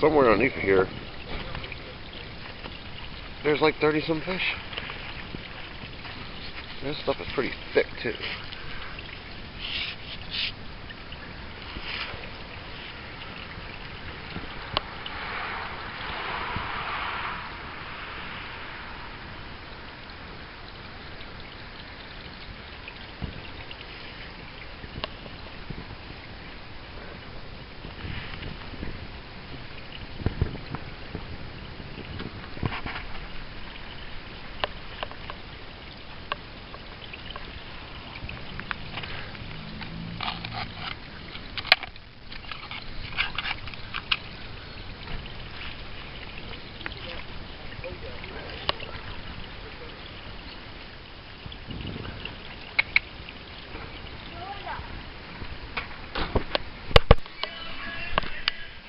somewhere underneath here, there's like 30 some fish. This stuff is pretty thick too.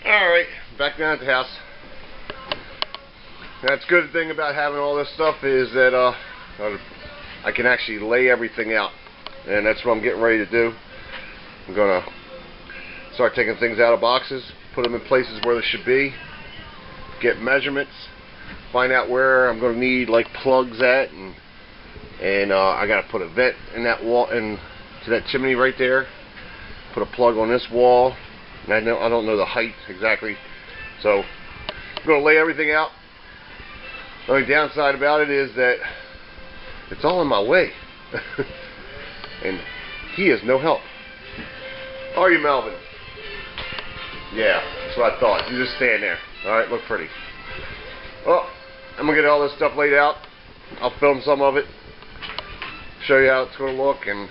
Alright, back down at the house. That's a good thing about having all this stuff is that I can actually lay everything out. And that's what I'm getting ready to do. I'm going to start taking things out of boxes, put them in places where they should be, get measurements, find out where I'm going to need like plugs at, and I got to put a vent in that wall, and to that chimney right there, put a plug on this wall. And I don't know the height exactly, so I'm going to lay everything out. The only downside about it is that it's all in my way, and he is no help. How are you, Melvin? Yeah, that's what I thought. You just stand there. All right, look pretty. Well, I'm going to get all this stuff laid out. I'll film some of it, show you how it's going to look, and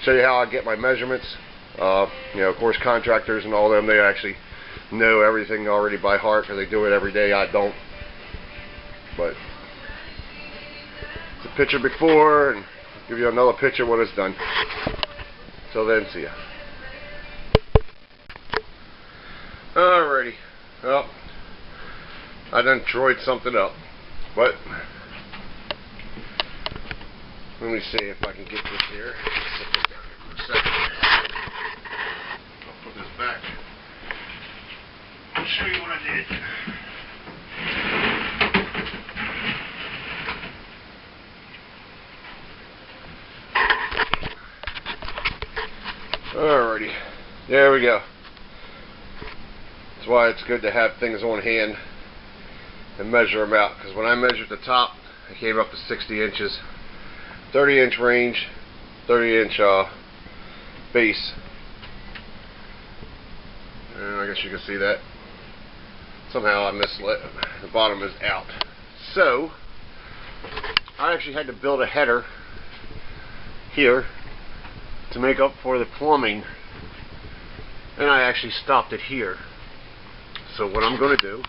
show you how I get my measurements. You know, of course, contractors and all them, they actually know everything already by heart because they do it every day. I don't. But it's a picture before, and give you another picture when it's done. Till then, see ya. Alrighty. Well, I done droid something up, but let me see if I can get this here. Put this down here for a second. I'll put this back. I'll show you what I did. Alrighty, there we go. That's why it's good to have things on hand and measure them out, because when I measured the top, I came up to 60 inches, 30-inch range, 30-inch base. And I guess you can see that. Somehow I misled. The bottom is out. So I actually had to build a header here to make up for the plumbing, and I actually stopped it here. So what I'm going to do,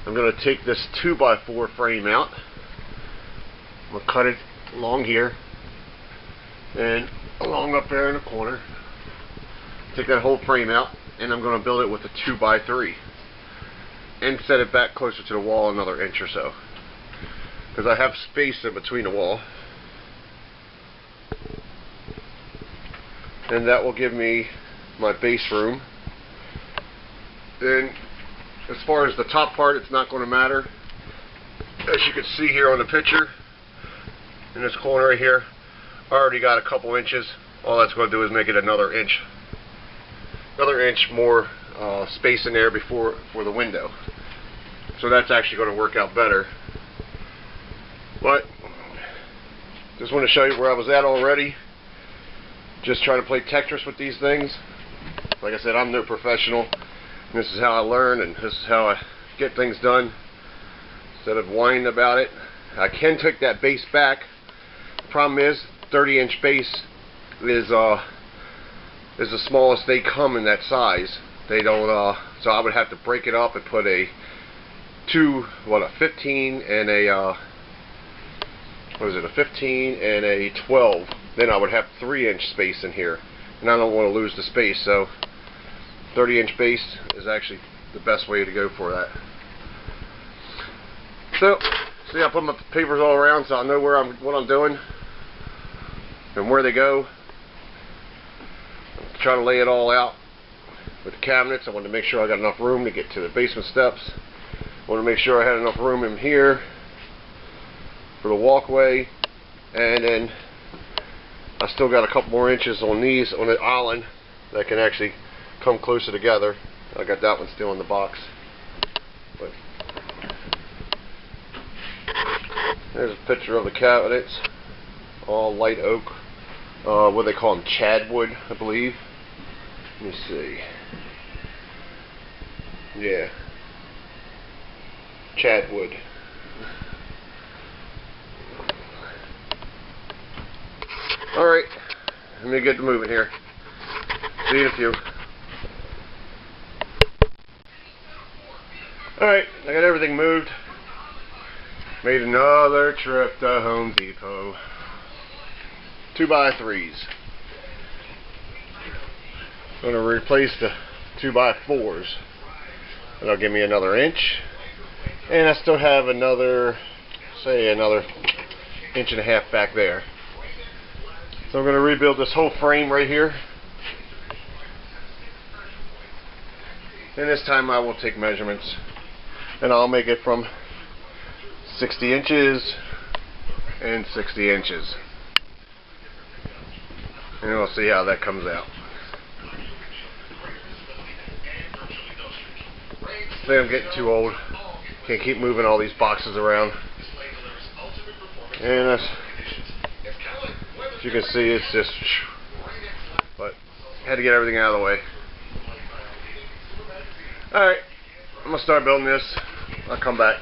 I'm going to take this 2x4 frame out. I'm going to cut it along here and along up there in the corner. Take that whole frame out, and I'm going to build it with a 2x3 and set it back closer to the wall another inch or so, because I have space in between the wall. And that will give me my base room. Then as far as the top part, it's not going to matter. As you can see here on the picture, in this corner right here, I already got a couple inches. All that's going to do is make it another inch more space in there for the window. So that's actually going to work out better. But just want to show you where I was at already. Just trying to play Tetris with these things. Like I said, I'm no professional. This is how I learn, and this is how I get things done instead of whining about it. I can take that base back. The problem is 30-inch base is the smallest they come in that size. They don't so I would have to break it up and put a 15 and a a 15 and a 12. Then I would have 3-inch space in here, and I don't want to lose the space, so 30-inch base is actually the best way to go for that. So, see, I put my papers all around so I know what I'm doing and where they go. Try to lay it all out. with the cabinets. I wanted to make sure I got enough room to get to the basement steps. I wanted to make sure I had enough room in here for the walkway, and then I still got a couple more inches on these on the island that can actually come closer together. I got that one still in the box. But there's a picture of the cabinets, all light oak. What do they call them? Chadwood, I believe. Let me see. Yeah, Chadwood. Alright, let me get to moving here. See you in a few. Alright, I got everything moved. Made another trip to Home Depot. 2x3s. I'm going to replace the 2x4s. That'll give me another inch. And I still have another, say another 1.5 inches back there. So I'm going to rebuild this whole frame right here. And this time I will take measurements. And I'll make it from 60 inches and 60 inches. And we'll see how that comes out. I think I'm getting too old. Can't keep moving all these boxes around. And as you can see, it's just, but I had to get everything out of the way. Alright, I'm going to start building this. I'll come back.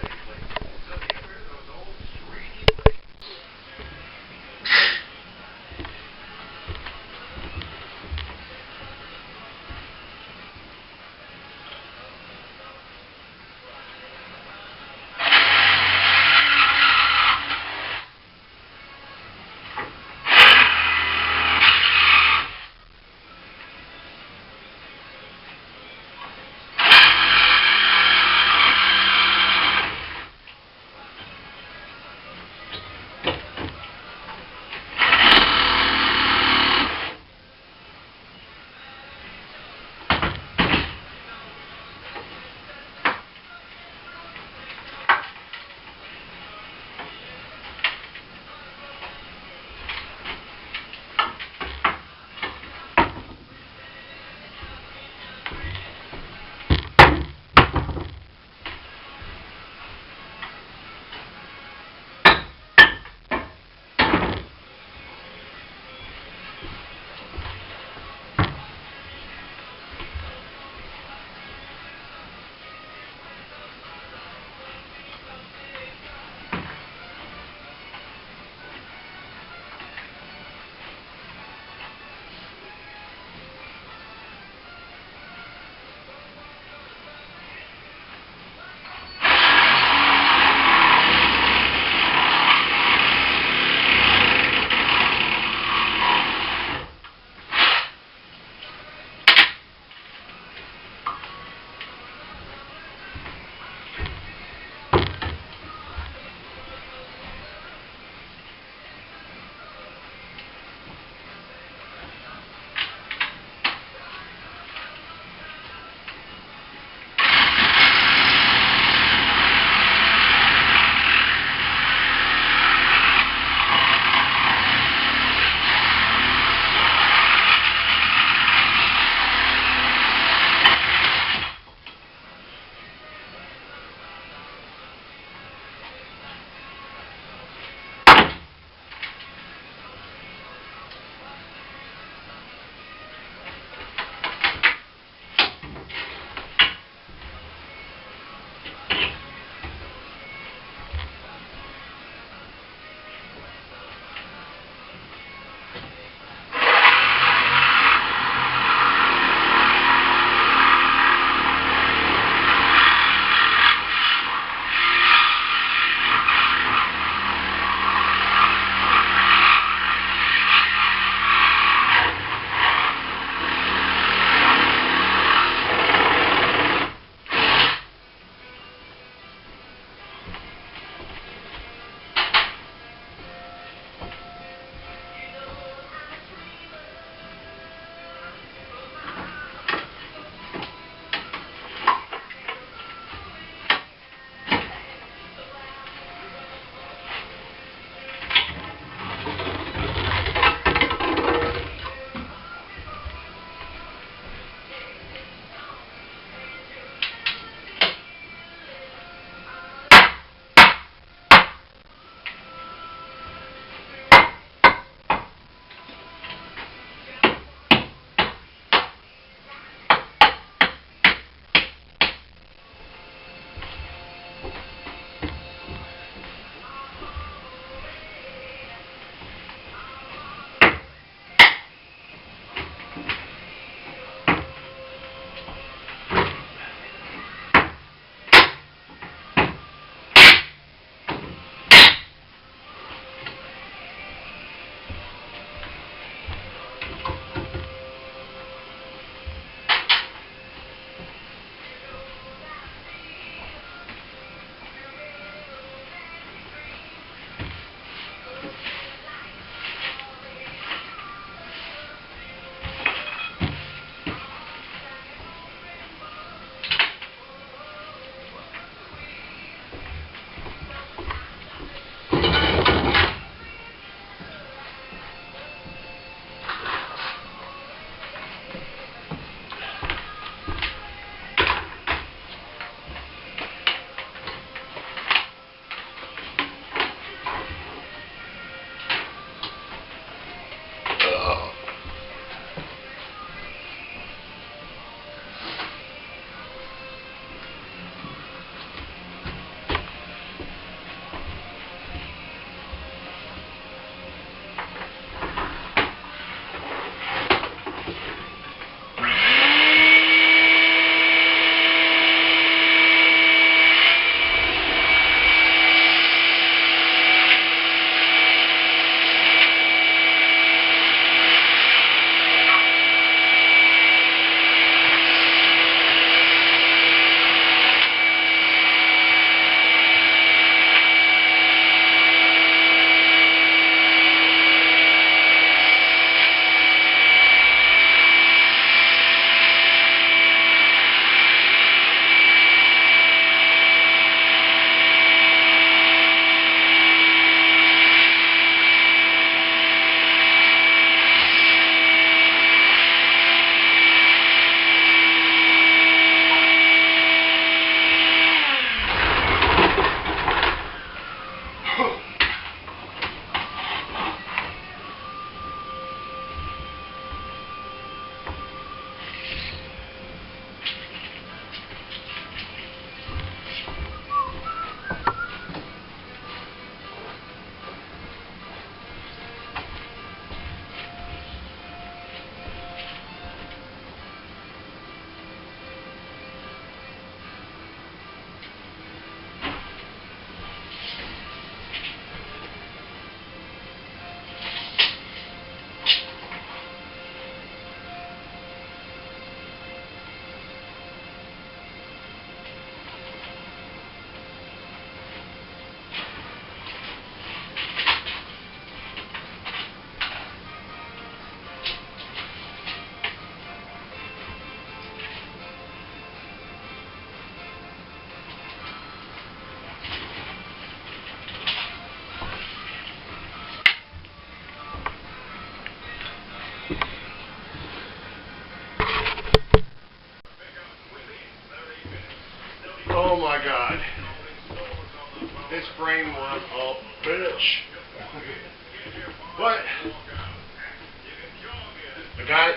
I got it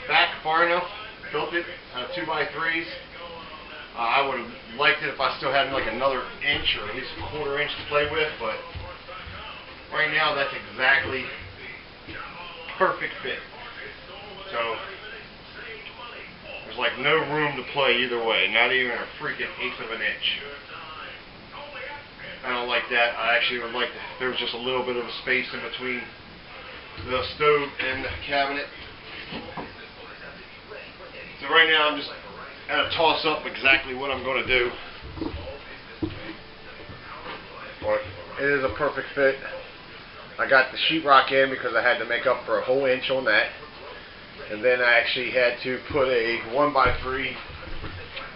back far enough, built it 2x3s. I would have liked it if I still had like another inch or at least a quarter inch to play with, but right now that's exactly perfect fit. So there's like no room to play either way, not even a freaking eighth of an inch. I don't like that. I actually would like if there was just a little bit of a space in between the stove and the cabinet. So right now I'm just at a toss up exactly what I'm going to do. But it is a perfect fit. I got the sheetrock in because I had to make up for a whole inch on that. And then I actually had to put a 1x3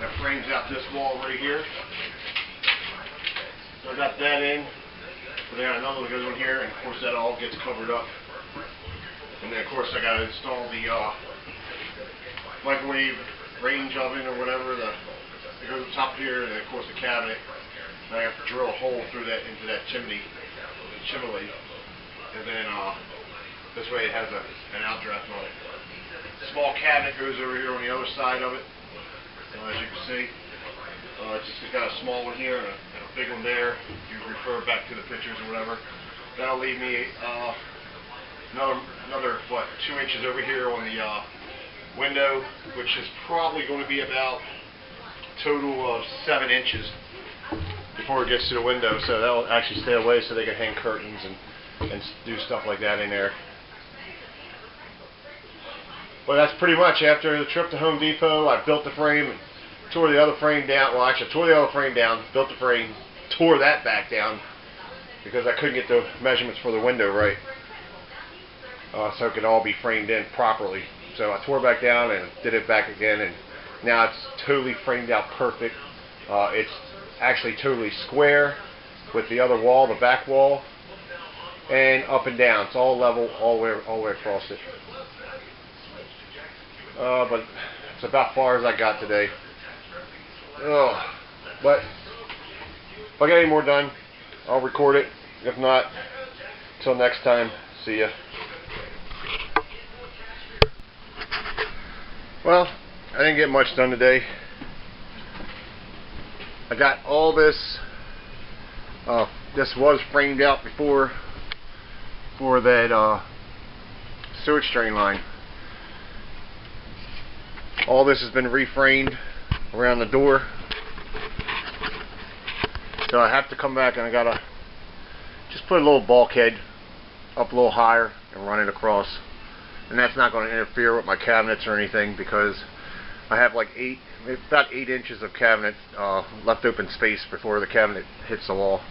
that frames out this wall right here. So I got that in. But then another one goes in here, and of course that all gets covered up. And then of course I got to install the microwave range oven or whatever. It goes up top here, and then of course the cabinet. And I have to drill a hole through that into that chimney. And then this way it has an outdraft on it. Small cabinet goes over here on the other side of it. As you can see, it's got a small one here and a big one there. You refer back to the pictures or whatever. That'll leave me another what, 2 inches over here on the window, which is probably going to be about a total of 7 inches before it gets to the window. So that'll actually stay away so they can hang curtains and do stuff like that in there. But that's pretty much after the trip to Home Depot. I built the frame, tore the other frame down. Well, actually, I tore the other frame down, built the frame, tore that back down because I couldn't get the measurements for the window right, so it could all be framed in properly. So I tore it back down and did it back again, and now it's totally framed out perfect. It's actually totally square with the other wall, the back wall, and up and down. It's all level all the way across it. But it's about far as I got today. But if I get any more done, I'll record it. If not, till next time, see ya. Well, I didn't get much done today. I got all this. This was framed out before for that sewage drain line. All this has been reframed around the door. So I have to come back and I gotta just put a little bulkhead up a little higher and run it across. And that's not going to interfere with my cabinets or anything because I have like about 8 inches of cabinet left open space before the cabinet hits the wall.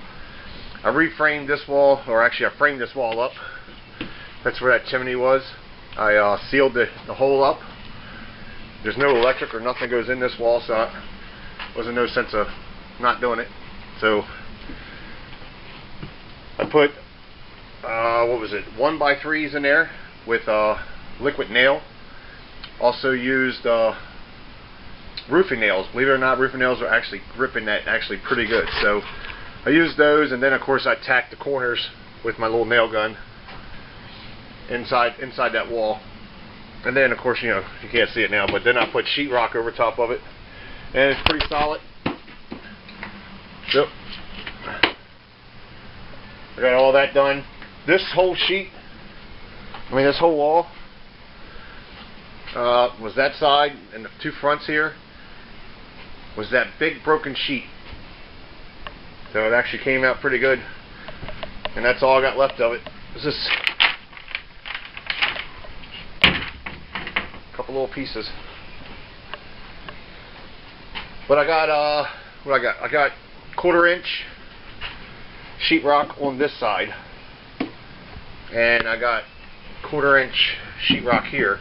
I reframed this wall, or actually I framed this wall up. That's where that chimney was. I sealed the hole up. There's no electric or nothing goes in this wall, so there wasn't no sense of not doing it. So I put what was it, 1x3s in there with liquid nail. Also used roofing nails. Believe it or not, roofing nails are actually gripping that actually pretty good. So I used those, and then of course I tacked the corners with my little nail gun inside that wall. And then of course, you know, you can't see it now, but then I put sheetrock over top of it, and it's pretty solid. Yep. I got all that done. This whole sheet, this whole wall was that side, and the 2 fronts here was that big broken sheet. So it actually came out pretty good, and that's all I got left of it. It's just a couple little pieces. But I got what I got 1/4 inch sheetrock on this side, and I got 1/4 inch sheetrock here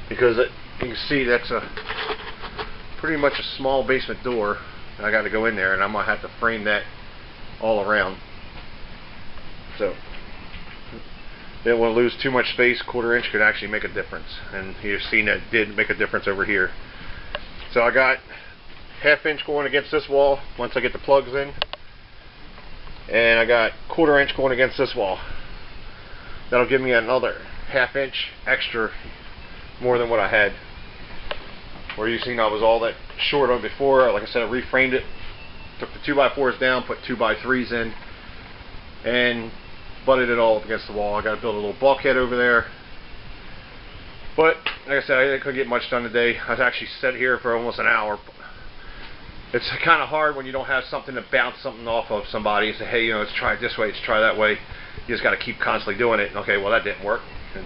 because you can see that's pretty much a small basement door. I got to go in there, and I'm gonna have to frame that all around. So didn't want to lose too much space. 1/4 inch could actually make a difference, and you've seen that it did make a difference over here. So I got 1/2 inch going against this wall once I get the plugs in, and I got 1/4 inch going against this wall. That'll give me another 1/2 inch extra more than what I had. Where you seen I was all that short on before, like I said, I reframed it, took the 2x4s down, put 2x3s in, and butted it all up against the wall. I got to build a little bulkhead over there. But like I said, I couldn't get much done today. I was actually sat here for almost an hour. It's kind of hard when you don't have something to bounce something off of somebody and say, hey, you know, let's try it this way, let's try that way. You just got to keep constantly doing it. Okay, well that didn't work. And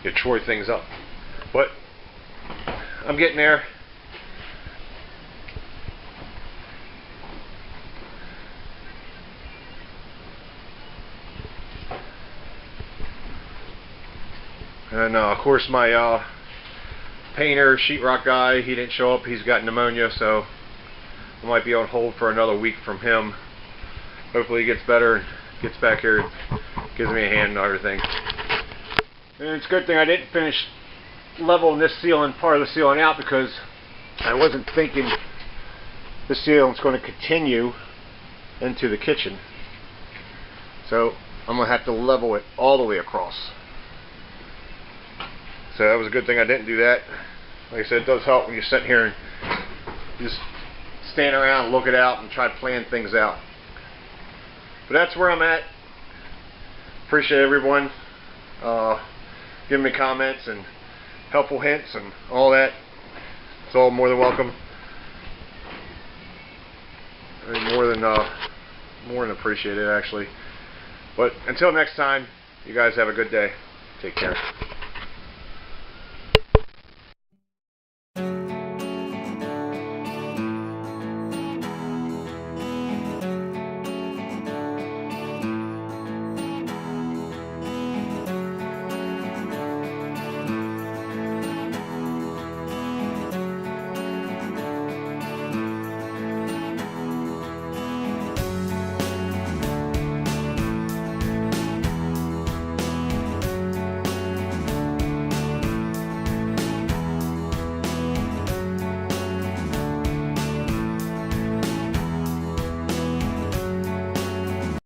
you Troy things up. But I'm getting there. And of course my painter, sheetrock guy, he didn't show up. He's got pneumonia, so I might be on hold for another week from him. Hopefully he gets better and gets back here and gives me a hand and everything. And it's a good thing I didn't finish leveling this ceiling, part of the ceiling out, because I wasn't thinking the ceiling's going to continue into the kitchen. So I'm going to have to level it all the way across. So that was a good thing I didn't do that. Like I said, it does help when you're sitting here and just stand around and look it out and try to plan things out. But that's where I'm at. Appreciate everyone giving me comments and helpful hints and all that. It's all more than welcome. I mean, more than appreciated, actually. But until next time, you guys have a good day. Take care.